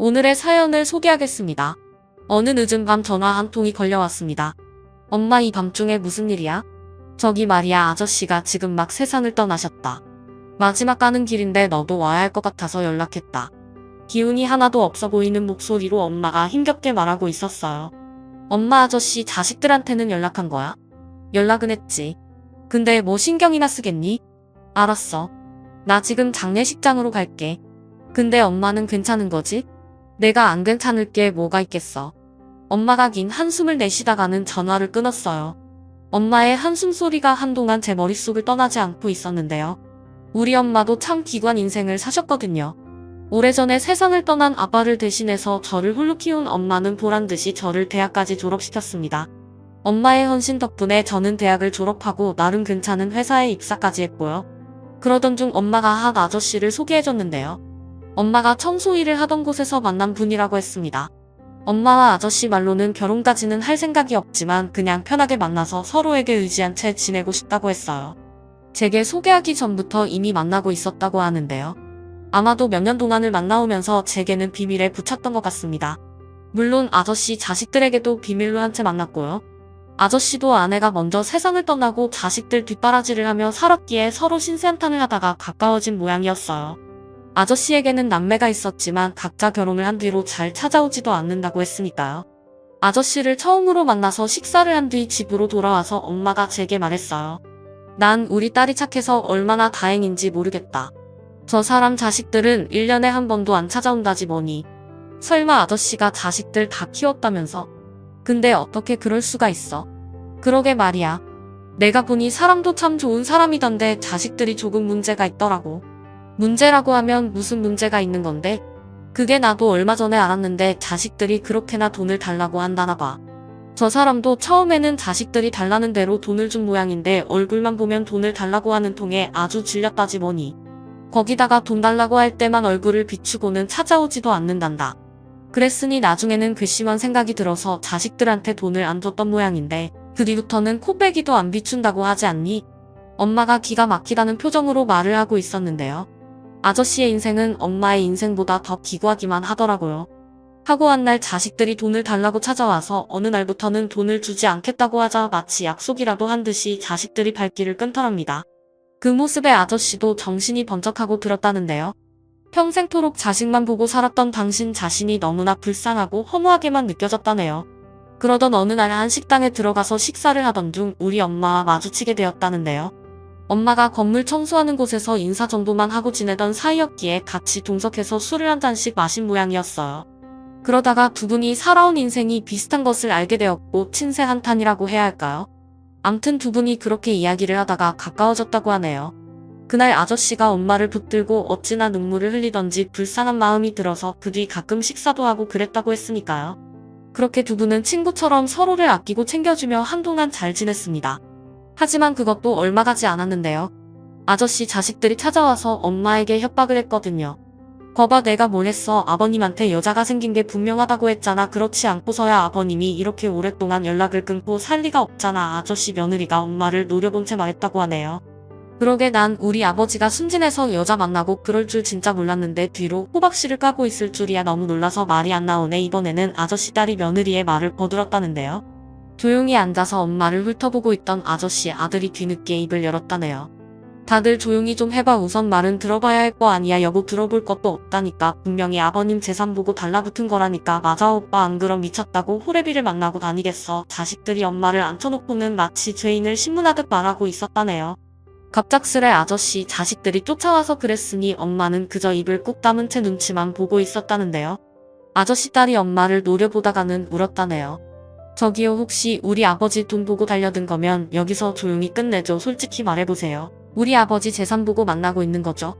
오늘의 사연을 소개하겠습니다. 어느 늦은 밤 전화 한 통이 걸려왔습니다. 엄마, 이 밤중에 무슨 일이야? 저기 말이야, 아저씨가 지금 막 세상을 떠나셨다. 마지막 가는 길인데 너도 와야 할 것 같아서 연락했다. 기운이 하나도 없어 보이는 목소리로 엄마가 힘겹게 말하고 있었어요. 엄마, 아저씨 자식들한테는 연락한 거야? 연락은 했지. 근데 뭐 신경이나 쓰겠니? 알았어. 나 지금 장례식장으로 갈게. 근데 엄마는 괜찮은 거지? 내가 안 괜찮을 게 뭐가 있겠어. 엄마가 긴 한숨을 내쉬다가는 전화를 끊었어요. 엄마의 한숨 소리가 한동안 제 머릿속을 떠나지 않고 있었는데요. 우리 엄마도 참 기관 인생을 사셨거든요. 오래전에 세상을 떠난 아빠를 대신해서 저를 홀로 키운 엄마는 보란듯이 저를 대학까지 졸업시켰습니다. 엄마의 헌신 덕분에 저는 대학을 졸업하고 나름 괜찮은 회사에 입사까지 했고요. 그러던 중 엄마가 한 아저씨를 소개해줬는데요. 엄마가 청소 일을 하던 곳에서 만난 분이라고 했습니다. 엄마와 아저씨 말로는 결혼까지는 할 생각이 없지만 그냥 편하게 만나서 서로에게 의지한 채 지내고 싶다고 했어요. 제게 소개하기 전부터 이미 만나고 있었다고 하는데요. 아마도 몇 년 동안을 만나오면서 제게는 비밀에 붙였던 것 같습니다. 물론 아저씨 자식들에게도 비밀로 한 채 만났고요. 아저씨도 아내가 먼저 세상을 떠나고 자식들 뒷바라지를 하며 살았기에 서로 신세한탄을 하다가 가까워진 모양이었어요. 아저씨에게는 남매가 있었지만 각자 결혼을 한 뒤로 잘 찾아오지도 않는다고 했으니까요. 아저씨를 처음으로 만나서 식사를 한 뒤 집으로 돌아와서 엄마가 제게 말했어요. 난 우리 딸이 착해서 얼마나 다행인지 모르겠다. 저 사람 자식들은 1년에 한 번도 안 찾아온다지 뭐니. 설마 아저씨가 자식들 다 키웠다면서? 근데 어떻게 그럴 수가 있어? 그러게 말이야. 내가 보니 사람도 참 좋은 사람이던데 자식들이 조금 문제가 있더라고. 문제라고 하면 무슨 문제가 있는 건데? 그게 나도 얼마 전에 알았는데 자식들이 그렇게나 돈을 달라고 한다나 봐. 저 사람도 처음에는 자식들이 달라는 대로 돈을 준 모양인데 얼굴만 보면 돈을 달라고 하는 통에 아주 질렸다지 뭐니. 거기다가 돈 달라고 할 때만 얼굴을 비추고는 찾아오지도 않는단다. 그랬으니 나중에는 괘씸한 생각이 들어서 자식들한테 돈을 안 줬던 모양인데 그 뒤부터는 코빼기도 안 비춘다고 하지 않니? 엄마가 기가 막히다는 표정으로 말을 하고 있었는데요. 아저씨의 인생은 엄마의 인생보다 더 기구하기만 하더라고요. 하고 한 날 자식들이 돈을 달라고 찾아와서 어느 날부터는 돈을 주지 않겠다고 하자 마치 약속이라도 한 듯이 자식들이 발길을 끊더랍니다. 그 모습에 아저씨도 정신이 번쩍하고 들었다는데요. 평생토록 자식만 보고 살았던 당신 자신이 너무나 불쌍하고 허무하게만 느껴졌다네요. 그러던 어느 날 한 식당에 들어가서 식사를 하던 중 우리 엄마와 마주치게 되었다는데요. 엄마가 건물 청소하는 곳에서 인사 정도만 하고 지내던 사이였기에 같이 동석해서 술을 한 잔씩 마신 모양이었어요. 그러다가 두 분이 살아온 인생이 비슷한 것을 알게 되었고 친세 한탄이라고 해야 할까요? 암튼 두 분이 그렇게 이야기를 하다가 가까워졌다고 하네요. 그날 아저씨가 엄마를 붙들고 어찌나 눈물을 흘리던지 불쌍한 마음이 들어서 그 뒤 가끔 식사도 하고 그랬다고 했으니까요. 그렇게 두 분은 친구처럼 서로를 아끼고 챙겨주며 한동안 잘 지냈습니다. 하지만 그것도 얼마 가지 않았는데요. 아저씨 자식들이 찾아와서 엄마에게 협박을 했거든요. 거봐, 내가 뭘 했어. 아버님한테 여자가 생긴 게 분명하다고 했잖아. 그렇지 않고서야 아버님이 이렇게 오랫동안 연락을 끊고 살 리가 없잖아. 아저씨 며느리가 엄마를 노려본 채 말했다고 하네요. 그러게 난 우리 아버지가 순진해서 여자 만나고 그럴 줄 진짜 몰랐는데 뒤로 호박씨를 까고 있을 줄이야. 너무 놀라서 말이 안 나오네. 이번에는 아저씨 딸이 며느리의 말을 거들었다는데요. 조용히 앉아서 엄마를 훑어보고 있던 아저씨 아들이 뒤늦게 입을 열었다네요. 다들 조용히 좀 해봐. 우선 말은 들어봐야 할 거 아니야. 여보, 들어볼 것도 없다니까. 분명히 아버님 재산 보고 달라붙은 거라니까. 맞아 오빠, 안 그럼 미쳤다고 호래비를 만나고 다니겠어. 자식들이 엄마를 앉혀놓고는 마치 죄인을 신문하듯 말하고 있었다네요. 갑작스레 아저씨 자식들이 쫓아와서 그랬으니 엄마는 그저 입을 꾹 다문 채 눈치만 보고 있었다는데요. 아저씨 딸이 엄마를 노려보다가는 울었다네요. 저기요, 혹시 우리 아버지 돈 보고 달려든 거면 여기서 조용히 끝내죠. 솔직히 말해보세요. 우리 아버지 재산 보고 만나고 있는 거죠.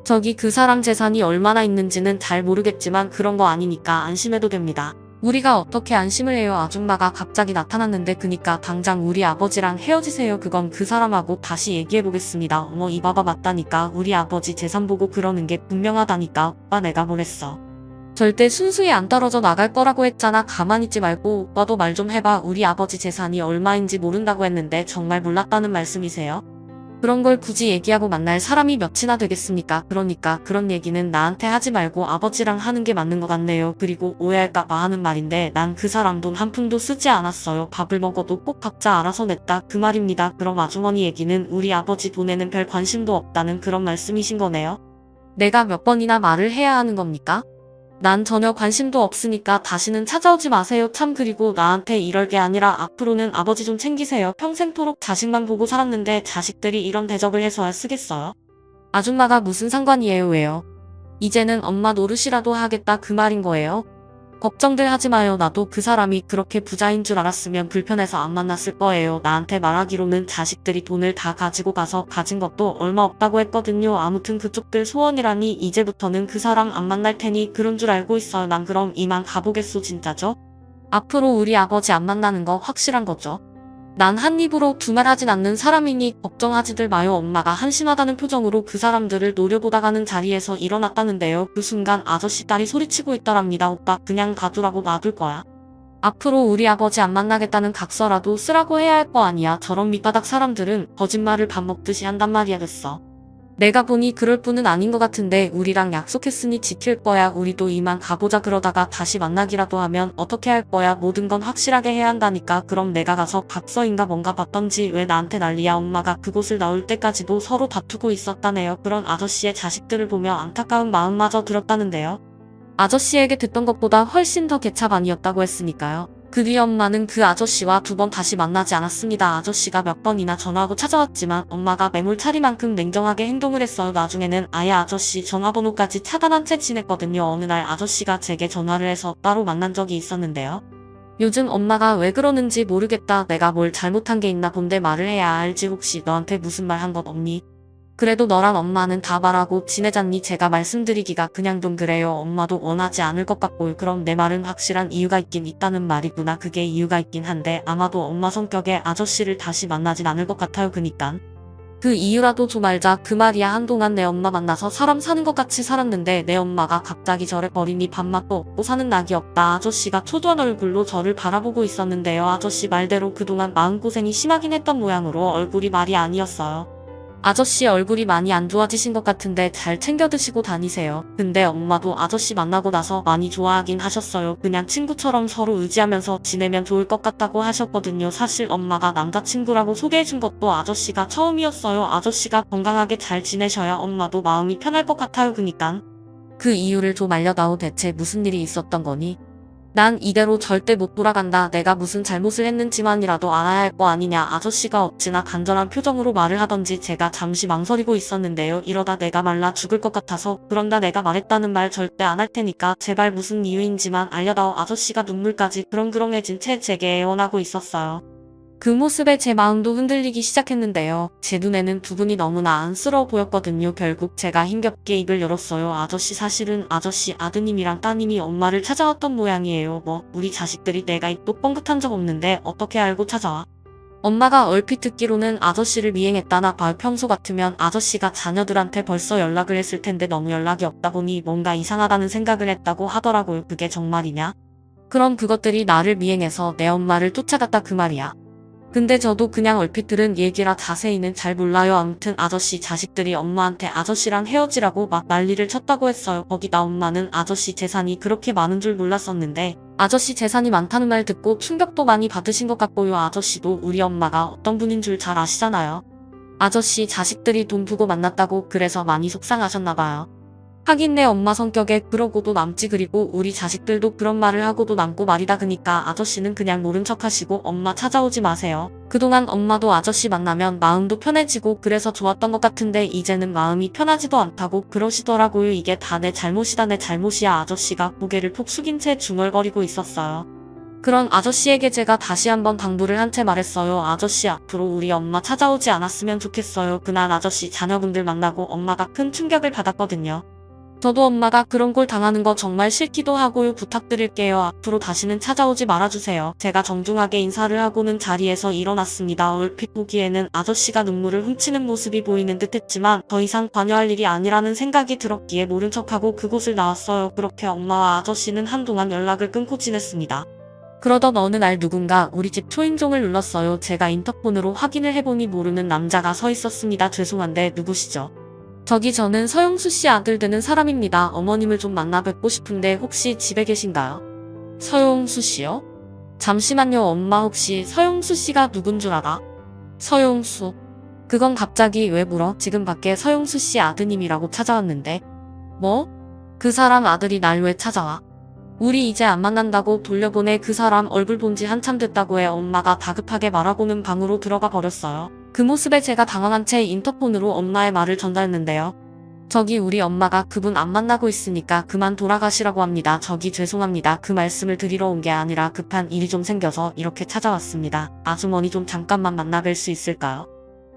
저기 그 사람 재산이 얼마나 있는지는 잘 모르겠지만 그런 거 아니니까 안심해도 됩니다. 우리가 어떻게 안심을 해요. 아줌마가 갑자기 나타났는데 그니까 당장 우리 아버지랑 헤어지세요. 그건 그 사람하고 다시 얘기해보겠습니다. 어머, 이봐봐, 맞다니까. 우리 아버지 재산 보고 그러는 게 분명하다니까. 오빠, 내가 뭘 했어. 절대 순수히 안 떨어져 나갈 거라고 했잖아. 가만히 있지 말고 오빠도 말 좀 해봐. 우리 아버지 재산이 얼마인지 모른다고 했는데 정말 몰랐다는 말씀이세요? 그런 걸 굳이 얘기하고 만날 사람이 몇이나 되겠습니까? 그러니까 그런 얘기는 나한테 하지 말고 아버지랑 하는 게 맞는 것 같네요. 그리고 오해할까봐 하는 말인데 난 그 사람 돈 한 푼도 쓰지 않았어요. 밥을 먹어도 꼭 각자 알아서 냈다. 그 말입니다. 그럼 아주머니 얘기는 우리 아버지 돈에는 별 관심도 없다는 그런 말씀이신 거네요. 내가 몇 번이나 말을 해야 하는 겁니까? 난 전혀 관심도 없으니까 다시는 찾아오지 마세요. 참 그리고 나한테 이럴 게 아니라 앞으로는 아버지 좀 챙기세요. 평생토록 자식만 보고 살았는데 자식들이 이런 대접을 해서야 쓰겠어요? 아줌마가 무슨 상관이에요 왜요? 이제는 엄마 노릇이라도 하겠다 그 말인 거예요? 걱정들 하지 마요. 나도 그 사람이 그렇게 부자인 줄 알았으면 불편해서 안 만났을 거예요. 나한테 말하기로는 자식들이 돈을 다 가지고 가서 가진 것도 얼마 없다고 했거든요. 아무튼 그쪽들 소원이라니 이제부터는 그 사람 안 만날 테니 그런 줄 알고 있어요. 난 그럼 이만 가보겠소. 진짜죠? 앞으로 우리 아버지 안 만나는 거 확실한 거죠? 난 한 입으로 두 말 하진 않는 사람이니 걱정하지들 마요. 엄마가 한심하다는 표정으로 그 사람들을 노려보다가는 자리에서 일어났다는데요. 그 순간 아저씨 딸이 소리치고 있더랍니다. 오빠 그냥 가두라고 놔둘 거야. 앞으로 우리 아버지 안 만나겠다는 각서라도 쓰라고 해야 할 거 아니야. 저런 밑바닥 사람들은 거짓말을 밥 먹듯이 한단 말이야. 됐어. 내가 보니 그럴 뿐은 아닌 것 같은데 우리랑 약속했으니 지킬 거야. 우리도 이만 가보자. 그러다가 다시 만나기라도 하면 어떻게 할 거야. 모든 건 확실하게 해야 한다니까. 그럼 내가 가서 각서인가 뭔가 봤던지. 왜 나한테 난리야. 엄마가 그곳을 나올 때까지도 서로 다투고 있었다네요. 그런 아저씨의 자식들을 보며 안타까운 마음마저 들었다는데요. 아저씨에게 듣던 것보다 훨씬 더 개차반이었다고 했으니까요. 그 뒤 엄마는 그 아저씨와 두 번 다시 만나지 않았습니다. 아저씨가 몇 번이나 전화하고 찾아왔지만 엄마가 매몰차리만큼 냉정하게 행동을 했어요. 나중에는 아예 아저씨 전화번호까지 차단한 채 지냈거든요. 어느 날 아저씨가 제게 전화를 해서 따로 만난 적이 있었는데요. 요즘 엄마가 왜 그러는지 모르겠다. 내가 뭘 잘못한 게 있나 본데 말을 해야 알지. 혹시 너한테 무슨 말 한 것 없니? 그래도 너랑 엄마는 다 말하고 지내잖니. 제가 말씀드리기가 그냥 좀 그래요. 엄마도 원하지 않을 것 같고. 그럼 내 말은 확실한 이유가 있긴 있다는 말이구나. 그게 이유가 있긴 한데 아마도 엄마 성격에 아저씨를 다시 만나진 않을 것 같아요. 그니깐 그 이유라도 좀 알자. 그 말이야. 한동안 내 엄마 만나서 사람 사는 것 같이 살았는데 내 엄마가 갑자기 저를 버리니 밥맛도 없고 사는 낙이 없다. 아저씨가 초조한 얼굴로 저를 바라보고 있었는데요. 아저씨 말대로 그동안 마음고생이 심하긴 했던 모양으로 얼굴이 말이 아니었어요. 아저씨 얼굴이 많이 안 좋아지신 것 같은데 잘 챙겨 드시고 다니세요. 근데 엄마도 아저씨 만나고 나서 많이 좋아하긴 하셨어요. 그냥 친구처럼 서로 의지하면서 지내면 좋을 것 같다고 하셨거든요. 사실 엄마가 남자친구라고 소개해준 것도 아저씨가 처음이었어요. 아저씨가 건강하게 잘 지내셔야 엄마도 마음이 편할 것 같아요. 그니깐 그 이유를 좀 알려다오. 대체 무슨 일이 있었던 거니? 난 이대로 절대 못 돌아간다. 내가 무슨 잘못을 했는지만이라도 알아야 할 거 아니냐. 아저씨가 어찌나 간절한 표정으로 말을 하던지 제가 잠시 망설이고 있었는데요. 이러다 내가 말라 죽을 것 같아서 그런다. 내가 말했다는 말 절대 안 할 테니까 제발 무슨 이유인지만 알려다오. 아저씨가 눈물까지 그렁그렁해진 채 제게 애원하고 있었어요. 그 모습에 제 마음도 흔들리기 시작했는데요. 제 눈에는 두 분이 너무나 안쓰러워 보였거든요. 결국 제가 힘겹게 입을 열었어요. 아저씨 사실은 아저씨 아드님이랑 따님이 엄마를 찾아왔던 모양이에요. 우리 자식들이 내가 입도 뻥긋한 적 없는데 어떻게 알고 찾아와? 엄마가 얼핏 듣기로는 아저씨를 미행했다나 봐요. 평소 같으면 아저씨가 자녀들한테 벌써 연락을 했을 텐데 너무 연락이 없다 보니 뭔가 이상하다는 생각을 했다고 하더라고요. 그게 정말이냐? 그럼 그것들이 나를 미행해서 내 엄마를 쫓아갔다 그 말이야. 근데 저도 그냥 얼핏 들은 얘기라 자세히는 잘 몰라요. 아무튼 아저씨 자식들이 엄마한테 아저씨랑 헤어지라고 막 난리를 쳤다고 했어요. 거기다 엄마는 아저씨 재산이 그렇게 많은 줄 몰랐었는데 아저씨 재산이 많다는 말 듣고 충격도 많이 받으신 것 같고요. 아저씨도 우리 엄마가 어떤 분인 줄 잘 아시잖아요. 아저씨 자식들이 돈 두고 만났다고 그래서 많이 속상하셨나봐요. 하긴 내 엄마 성격에 그러고도 남지. 그리고 우리 자식들도 그런 말을 하고도 남고 말이다. 그니까 아저씨는 그냥 모른 척 하시고 엄마 찾아오지 마세요. 그동안 엄마도 아저씨 만나면 마음도 편해지고 그래서 좋았던 것 같은데 이제는 마음이 편하지도 않다고 그러시더라고요. 이게 다 내 잘못이다 내 잘못이야. 아저씨가 고개를 푹 숙인 채 중얼거리고 있었어요. 그런 아저씨에게 제가 다시 한번 당부를 한 채 말했어요. 아저씨 앞으로 우리 엄마 찾아오지 않았으면 좋겠어요. 그날 아저씨 자녀분들 만나고 엄마가 큰 충격을 받았거든요. 저도 엄마가 그런 꼴 당하는 거 정말 싫기도 하고요. 부탁드릴게요. 앞으로 다시는 찾아오지 말아주세요. 제가 정중하게 인사를 하고는 자리에서 일어났습니다. 얼핏 보기에는 아저씨가 눈물을 훔치는 모습이 보이는 듯 했지만 더 이상 관여할 일이 아니라는 생각이 들었기에 모른 척하고 그곳을 나왔어요. 그렇게 엄마와 아저씨는 한동안 연락을 끊고 지냈습니다. 그러던 어느 날 누군가 우리 집 초인종을 눌렀어요. 제가 인터폰으로 확인을 해보니 모르는 남자가 서 있었습니다. 죄송한데 누구시죠? 저기 저는 서영수 씨 아들 되는 사람입니다. 어머님을 좀 만나 뵙고 싶은데 혹시 집에 계신가요? 서영수 씨요? 잠시만요. 엄마 혹시 서영수 씨가 누군 줄 알아? 서영수. 그건 갑자기 왜 물어? 지금 밖에 서영수 씨 아드님이라고 찾아왔는데. 뭐? 그 사람 아들이 날 왜 찾아와? 우리 이제 안 만난다고 돌려보내. 그 사람 얼굴 본 지 한참 됐다고 해. 엄마가 다급하게 말하고는 방으로 들어가 버렸어요. 그 모습에 제가 당황한 채 인터폰으로 엄마의 말을 전달했는데요. 저기 우리 엄마가 그분 안 만나고 있으니까 그만 돌아가시라고 합니다. 저기 죄송합니다. 그 말씀을 드리러 온 게 아니라 급한 일이 좀 생겨서 이렇게 찾아왔습니다. 아주머니 좀 잠깐만 만나 뵐 수 있을까요?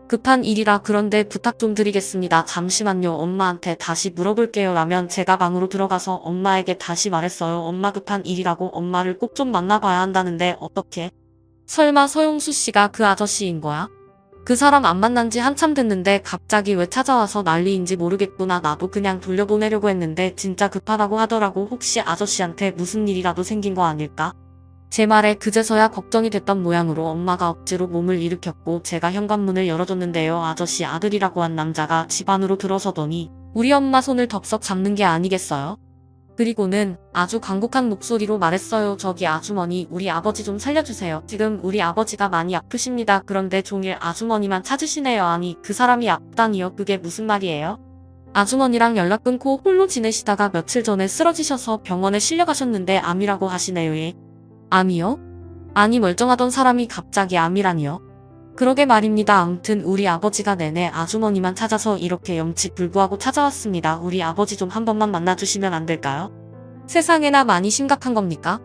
급한 일이라 그런데 부탁 좀 드리겠습니다. 잠시만요. 엄마한테 다시 물어볼게요. 라면 제가 방으로 들어가서 엄마에게 다시 말했어요. 엄마 급한 일이라고 엄마를 꼭 좀 만나봐야 한다는데 어떻게? 설마 서용수 씨가 그 아저씨인 거야? 그 사람 안 만난 지 한참 됐는데 갑자기 왜 찾아와서 난리인지 모르겠구나. 나도 그냥 돌려보내려고 했는데 진짜 급하다고 하더라고. 혹시 아저씨한테 무슨 일이라도 생긴 거 아닐까? 제 말에 그제서야 걱정이 됐던 모양으로 엄마가 억지로 몸을 일으켰고 제가 현관문을 열어줬는데요. 아저씨 아들이라고 한 남자가 집 안으로 들어서더니 우리 엄마 손을 덥석 잡는 게 아니겠어요? 그리고는 아주 간곡한 목소리로 말했어요. 저기 아주머니, 우리 아버지 좀 살려주세요. 지금 우리 아버지가 많이 아프십니다. 그런데 종일 아주머니만 찾으시네요. 아니, 그 사람이 아프다니요? 그게 무슨 말이에요? 아주머니랑 연락 끊고 홀로 지내시다가 며칠 전에 쓰러지셔서 병원에 실려가셨는데 암이라고 하시네요. 예. 암이요? 아니 멀쩡하던 사람이 갑자기 암이라니요? 그러게 말입니다. 아무튼 우리 아버지가 내내 아주머니만 찾아서 이렇게 염치불구하고 찾아왔습니다. 우리 아버지 좀 한 번만 만나주시면 안 될까요? 세상에나 많이 심각한 겁니까?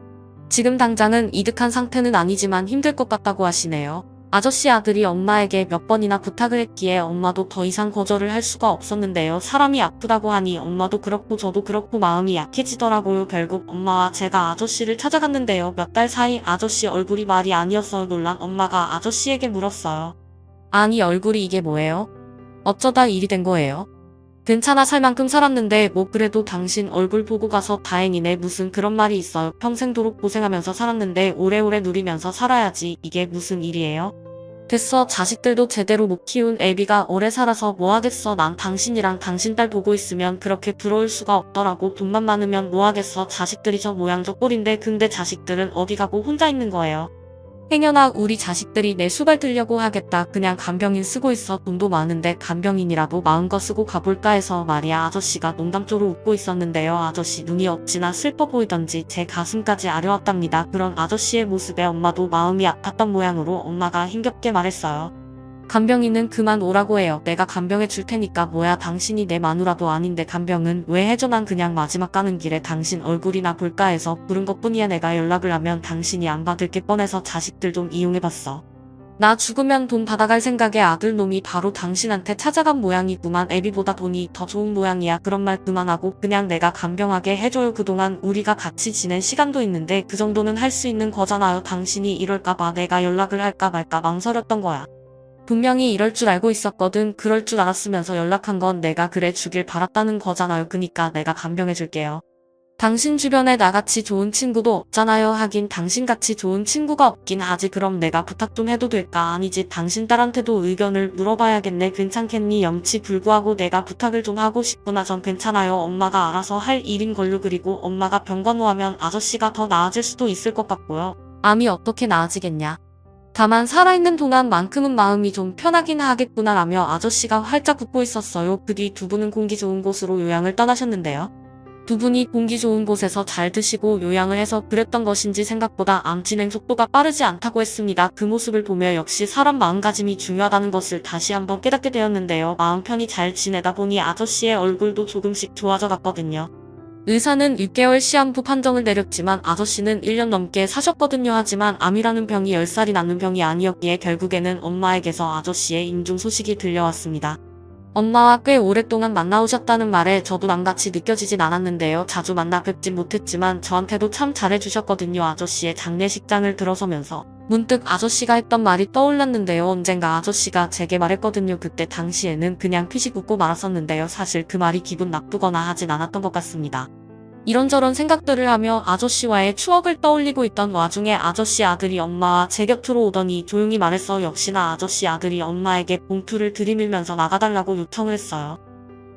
지금 당장은 이득한 상태는 아니지만 힘들 것 같다고 하시네요. 아저씨 아들이 엄마에게 몇 번이나 부탁을 했기에 엄마도 더 이상 거절을 할 수가 없었는데요. 사람이 아프다고 하니 엄마도 그렇고 저도 그렇고 마음이 약해지더라고요. 결국 엄마와 제가 아저씨를 찾아갔는데요. 몇 달 사이 아저씨 얼굴이 말이 아니었어요. 놀란 엄마가 아저씨에게 물었어요. 아니 얼굴이 이게 뭐예요? 어쩌다 일이 된 거예요? 괜찮아 살 만큼 살았는데 뭐 그래도 당신 얼굴 보고 가서 다행이네. 무슨 그런 말이 있어요. 평생도록 고생하면서 살았는데 오래오래 누리면서 살아야지. 이게 무슨 일이에요? 됐어. 자식들도 제대로 못 키운 애비가 오래 살아서 뭐 하겠어. 난 당신이랑 당신 딸 보고 있으면 그렇게 부러울 수가 없더라고. 돈만 많으면 뭐 하겠어. 자식들이 저 모양 저 꼴인데 근데 자식들은 어디 가고 혼자 있는 거예요. 행여나 우리 자식들이 내 수발 들려고 하겠다. 그냥 간병인 쓰고 있어. 돈도 많은데 간병인이라도 마음껏 쓰고 가볼까 해서 말이야. 아저씨가 농담조로 웃고 있었는데요. 아저씨 눈이 어찌나 슬퍼 보이던지 제 가슴까지 아려왔답니다. 그런 아저씨의 모습에 엄마도 마음이 아팠던 모양으로 엄마가 힘겹게 말했어요. 간병인은 그만 오라고 해요. 내가 간병해 줄 테니까. 뭐야 당신이 내 마누라도 아닌데 간병은 왜 해줘. 난 그냥 마지막 가는 길에 당신 얼굴이나 볼까 해서 부른 것뿐이야. 내가 연락을 하면 당신이 안 받을 게 뻔해서 자식들 좀 이용해봤어. 나 죽으면 돈 받아갈 생각에 아들놈이 바로 당신한테 찾아간 모양이구만. 애비보다 돈이 더 좋은 모양이야. 그런 말 그만하고 그냥 내가 간병하게 해줘요. 그동안 우리가 같이 지낸 시간도 있는데 그 정도는 할 수 있는 거잖아요. 당신이 이럴까봐 내가 연락을 할까 말까 망설였던 거야. 분명히 이럴 줄 알고 있었거든. 그럴 줄 알았으면서 연락한 건 내가 그래 주길 바랐다는 거잖아요. 그니까 내가 간병해줄게요. 당신 주변에 나같이 좋은 친구도 없잖아요. 하긴 당신같이 좋은 친구가 없긴 하지. 그럼 내가 부탁 좀 해도 될까? 아니지. 당신 딸한테도 의견을 물어봐야겠네. 괜찮겠니? 염치불구하고 내가 부탁을 좀 하고 싶구나. 전 괜찮아요. 엄마가 알아서 할 일인걸요. 그리고 엄마가 병간호하면 아저씨가 더 나아질 수도 있을 것 같고요. 암이 어떻게 나아지겠냐? 다만 살아있는 동안만큼은 마음이 좀 편하긴 하겠구나 라며 아저씨가 활짝 웃고 있었어요. 그 뒤 두 분은 공기 좋은 곳으로 요양을 떠나셨는데요. 두 분이 공기 좋은 곳에서 잘 드시고 요양을 해서 그랬던 것인지 생각보다 암 진행 속도가 빠르지 않다고 했습니다. 그 모습을 보며 역시 사람 마음가짐이 중요하다는 것을 다시 한번 깨닫게 되었는데요. 마음 편히 잘 지내다 보니 아저씨의 얼굴도 조금씩 좋아져 갔거든요. 의사는 6개월 시한부 판정을 내렸지만 아저씨는 1년 넘게 사셨거든요. 하지만 암이라는 병이 10살이 낫는 병이 아니었기에 결국에는 엄마에게서 아저씨의 임종 소식이 들려왔습니다. 엄마와 꽤 오랫동안 만나오셨다는 말에 저도 남같이 느껴지진 않았는데요. 자주 만나 뵙진 못했지만 저한테도 참 잘해주셨거든요. 아저씨의 장례식장을 들어서면서 문득 아저씨가 했던 말이 떠올랐는데요. 언젠가 아저씨가 제게 말했거든요. 그때 당시에는 그냥 피식 웃고 말았었는데요. 사실 그 말이 기분 나쁘거나 하진 않았던 것 같습니다. 이런저런 생각들을 하며 아저씨와의 추억을 떠올리고 있던 와중에 아저씨 아들이 엄마와 제 곁으로 오더니 조용히 말했어. 역시나 아저씨 아들이 엄마에게 봉투를 들이밀면서 나가달라고 요청을 했어요.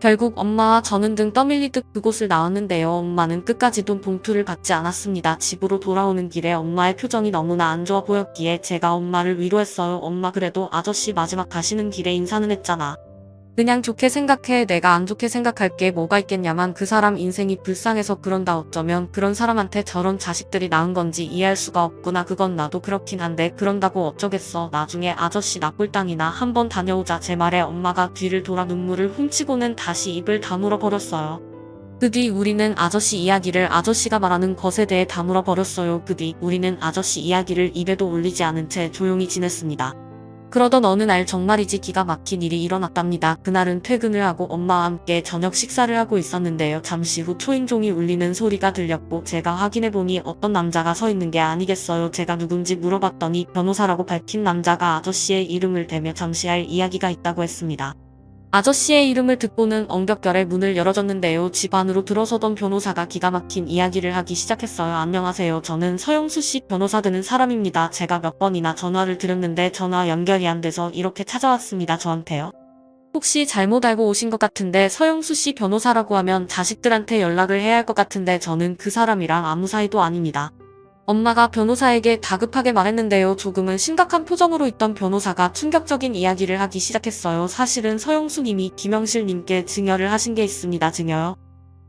결국 엄마와 저는 등 떠밀리듯 그곳을 나왔는데요. 엄마는 끝까지도 봉투를 받지 않았습니다. 집으로 돌아오는 길에 엄마의 표정이 너무나 안 좋아 보였기에 제가 엄마를 위로했어요. 엄마, 그래도 아저씨 마지막 가시는 길에 인사는 했잖아. 그냥 좋게 생각해. 내가 안 좋게 생각할 게 뭐가 있겠냐만 그 사람 인생이 불쌍해서 그런다. 어쩌면 그런 사람한테 저런 자식들이 낳은 건지 이해할 수가 없구나. 그건 나도 그렇긴 한데 그런다고 어쩌겠어. 나중에 아저씨 납골당이나 한번 다녀오자. 제 말에 엄마가 뒤를 돌아 눈물을 훔치고는 다시 입을 다물어 버렸어요. 그 뒤 우리는 아저씨 이야기를 아저씨가 말하는 것에 대해 다물어 버렸어요. 그 뒤 우리는 아저씨 이야기를 입에도 올리지 않은 채 조용히 지냈습니다. 그러던 어느 날 정말이지 기가 막힌 일이 일어났답니다. 그날은 퇴근을 하고 엄마와 함께 저녁 식사를 하고 있었는데요. 잠시 후 초인종이 울리는 소리가 들렸고 제가 확인해보니 어떤 남자가 서 있는 게 아니겠어요. 제가 누군지 물어봤더니 변호사라고 밝힌 남자가 아저씨의 이름을 대며 잠시 할 이야기가 있다고 했습니다. 아저씨의 이름을 듣고는 엉벽결에 문을 열어줬는데요. 집 안으로 들어서던 변호사가 기가 막힌 이야기를 하기 시작했어요. 안녕하세요. 저는 서영수 씨 변호사 되는 사람입니다. 제가 몇 번이나 전화를 드렸는데 전화 연결이 안 돼서 이렇게 찾아왔습니다. 저한테요. 혹시 잘못 알고 오신 것 같은데 서영수 씨 변호사라고 하면 자식들한테 연락을 해야 할 것 같은데 저는 그 사람이랑 아무 사이도 아닙니다. 엄마가 변호사에게 다급하게 말했는데요. 조금은 심각한 표정으로 있던 변호사가 충격적인 이야기를 하기 시작했어요. 사실은 서영수님이 김영실님께 증여를 하신 게 있습니다. 증여요?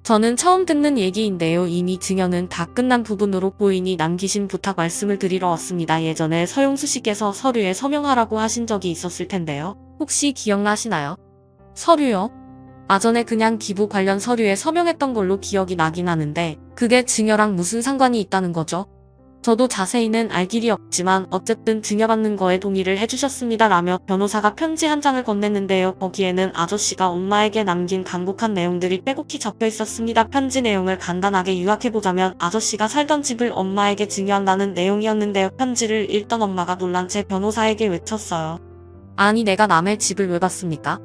저는 처음 듣는 얘기인데요. 이미 증여는 다 끝난 부분으로 보이니 남기신 부탁 말씀을 드리러 왔습니다. 예전에 서영수 씨께서 서류에 서명하라고 하신 적이 있었을 텐데요. 혹시 기억나시나요? 서류요? 아전에 그냥 기부 관련 서류에 서명했던 걸로 기억이 나긴 하는데 그게 증여랑 무슨 상관이 있다는 거죠? 저도 자세히는 알 길이 없지만 어쨌든 증여받는 거에 동의를 해주셨습니다. 라며 변호사가 편지 한 장을 건넸는데요. 거기에는 아저씨가 엄마에게 남긴 간곡한 내용들이 빼곡히 적혀 있었습니다. 편지 내용을 간단하게 요약해보자면 아저씨가 살던 집을 엄마에게 증여한다는 내용이었는데요. 편지를 읽던 엄마가 놀란 채 변호사에게 외쳤어요. 아니, 내가 남의 집을 왜 받습니까?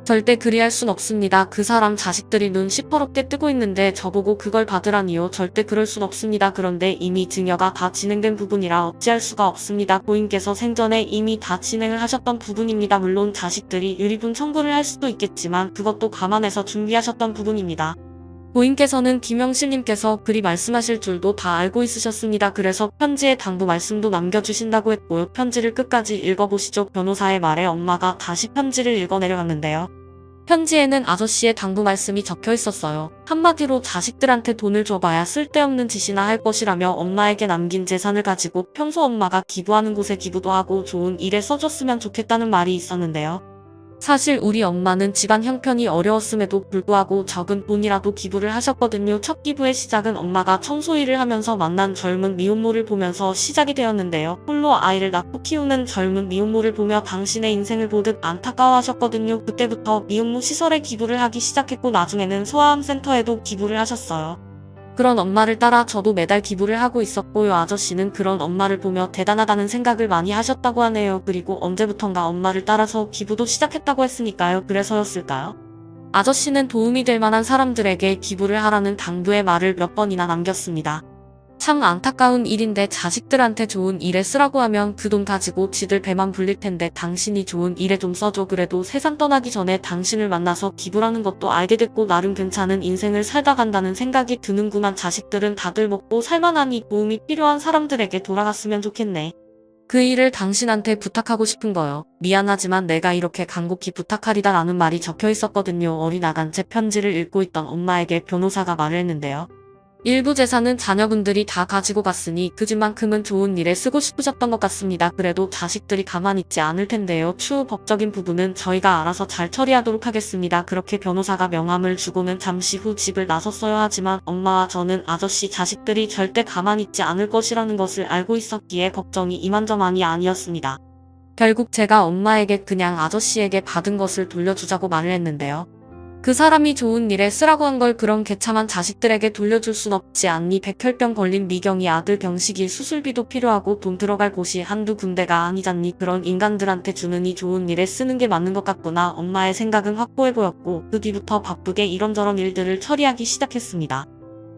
절대 그리할 순 없습니다. 그 사람 자식들이 눈 시퍼렇게 뜨고 있는데 저보고 그걸 받으라니요. 절대 그럴 순 없습니다. 그런데 이미 증여가 다 진행된 부분이라 어찌할 수가 없습니다. 고인께서 생전에 이미 다 진행을 하셨던 부분입니다. 물론 자식들이 유리분 청구를 할 수도 있겠지만 그것도 감안해서 준비하셨던 부분입니다. 고인께서는 김영실님께서 그리 말씀하실 줄도 다 알고 있으셨습니다. 그래서 편지에 당부 말씀도 남겨주신다고 했고요. 편지를 끝까지 읽어보시죠. 변호사의 말에 엄마가 다시 편지를 읽어내려갔는데요. 편지에는 아저씨의 당부 말씀이 적혀 있었어요. 한마디로 자식들한테 돈을 줘봐야 쓸데없는 짓이나 할 것이라며 엄마에게 남긴 재산을 가지고 평소 엄마가 기부하는 곳에 기부도 하고 좋은 일에 써줬으면 좋겠다는 말이 있었는데요. 사실 우리 엄마는 집안 형편이 어려웠음에도 불구하고 적은 돈이라도 기부를 하셨거든요. 첫 기부의 시작은 엄마가 청소일을 하면서 만난 젊은 미혼모를 보면서 시작이 되었는데요. 홀로 아이를 낳고 키우는 젊은 미혼모를 보며 당신의 인생을 보듯 안타까워하셨거든요. 그때부터 미혼모 시설에 기부를 하기 시작했고 나중에는 소아암센터에도 기부를 하셨어요. 그런 엄마를 따라 저도 매달 기부를 하고 있었고요. 아저씨는 그런 엄마를 보며 대단하다는 생각을 많이 하셨다고 하네요. 그리고 언제부턴가 엄마를 따라서 기부도 시작했다고 했으니까요. 그래서였을까요? 아저씨는 도움이 될 만한 사람들에게 기부를 하라는 당부의 말을 몇 번이나 남겼습니다. 참 안타까운 일인데 자식들한테 좋은 일에 쓰라고 하면 그 돈 가지고 지들 배만 불릴 텐데 당신이 좋은 일에 좀 써줘. 그래도 세상 떠나기 전에 당신을 만나서 기부라는 것도 알게 됐고 나름 괜찮은 인생을 살다 간다는 생각이 드는구만. 자식들은 다들 먹고 살만하니 도움이 필요한 사람들에게 돌아갔으면 좋겠네. 그 일을 당신한테 부탁하고 싶은 거요. 미안하지만 내가 이렇게 간곡히 부탁하리다 라는 말이 적혀 있었거든요. 어리나간 채 편지를 읽고 있던 엄마에게 변호사가 말을 했는데요. 일부 재산은 자녀분들이 다 가지고 갔으니 그 집만큼은 좋은 일에 쓰고 싶으셨던 것 같습니다. 그래도 자식들이 가만히 있지 않을 텐데요. 추후 법적인 부분은 저희가 알아서 잘 처리하도록 하겠습니다. 그렇게 변호사가 명함을 주고는 잠시 후 집을 나섰어야 하지만 엄마와 저는 아저씨 자식들이 절대 가만히 있지 않을 것이라는 것을 알고 있었기에 걱정이 이만저만이 아니었습니다. 결국 제가 엄마에게 그냥 아저씨에게 받은 것을 돌려주자고 말을 했는데요. 그 사람이 좋은 일에 쓰라고 한 걸 그런 개참한 자식들에게 돌려줄 순 없지 않니? 백혈병 걸린 미경이 아들 병식이 수술비도 필요하고 돈 들어갈 곳이 한두 군데가 아니잖니? 그런 인간들한테 주느니 좋은 일에 쓰는 게 맞는 것 같구나. 엄마의 생각은 확고해 보였고 그 뒤부터 바쁘게 이런저런 일들을 처리하기 시작했습니다.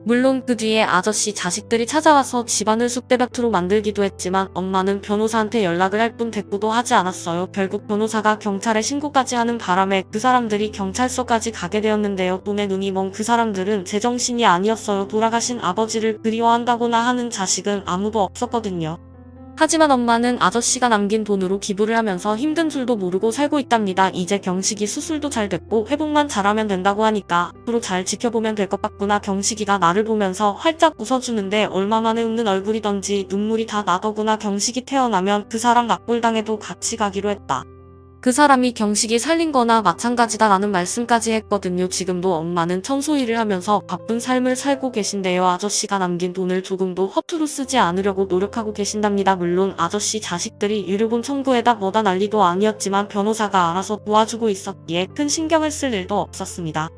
물론 그 뒤에 아저씨 자식들이 찾아와서 집안을 쑥대밭으로 만들기도 했지만 엄마는 변호사한테 연락을 할 뿐 대꾸도 하지 않았어요. 결국 변호사가 경찰에 신고까지 하는 바람에 그 사람들이 경찰서까지 가게 되었는데요. 돈에 눈이 먼 그 사람들은 제정신이 아니었어요. 돌아가신 아버지를 그리워한다거나 하는 자식은 아무도 없었거든요. 하지만 엄마는 아저씨가 남긴 돈으로 기부를 하면서 힘든 줄도 모르고 살고 있답니다. 이제 경식이 수술도 잘 됐고 회복만 잘하면 된다고 하니까 앞으로 잘 지켜보면 될 것 같구나. 경식이가 나를 보면서 활짝 웃어주는데 얼마 만에 웃는 얼굴이던지 눈물이 다 나더구나. 경식이 태어나면 그 사람 납골당에도 같이 가기로 했다. 그 사람이 경식이 살린 거나 마찬가지다 라는 말씀까지 했거든요. 지금도 엄마는 청소일을 하면서 바쁜 삶을 살고 계신데요. 아저씨가 남긴 돈을 조금도 허투루 쓰지 않으려고 노력하고 계신답니다. 물론 아저씨 자식들이 유류분 청구에다 뭐다 난리도 아니었지만 변호사가 알아서 도와주고 있었기에 큰 신경을 쓸 일도 없었습니다.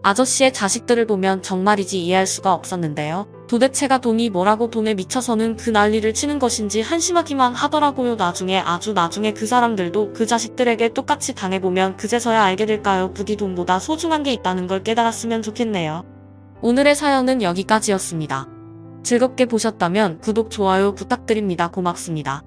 아저씨의 자식들을 보면 정말이지 이해할 수가 없었는데요. 도대체가 돈이 뭐라고 돈에 미쳐서는 그 난리를 치는 것인지 한심하기만 하더라고요. 아주 나중에 그 사람들도 그 자식들에게 똑같이 당해보면 그제서야 알게 될까요? 부디 돈보다 소중한 게 있다는 걸 깨달았으면 좋겠네요. 오늘의 사연은 여기까지였습니다. 즐겁게 보셨다면 구독, 좋아요 부탁드립니다. 고맙습니다.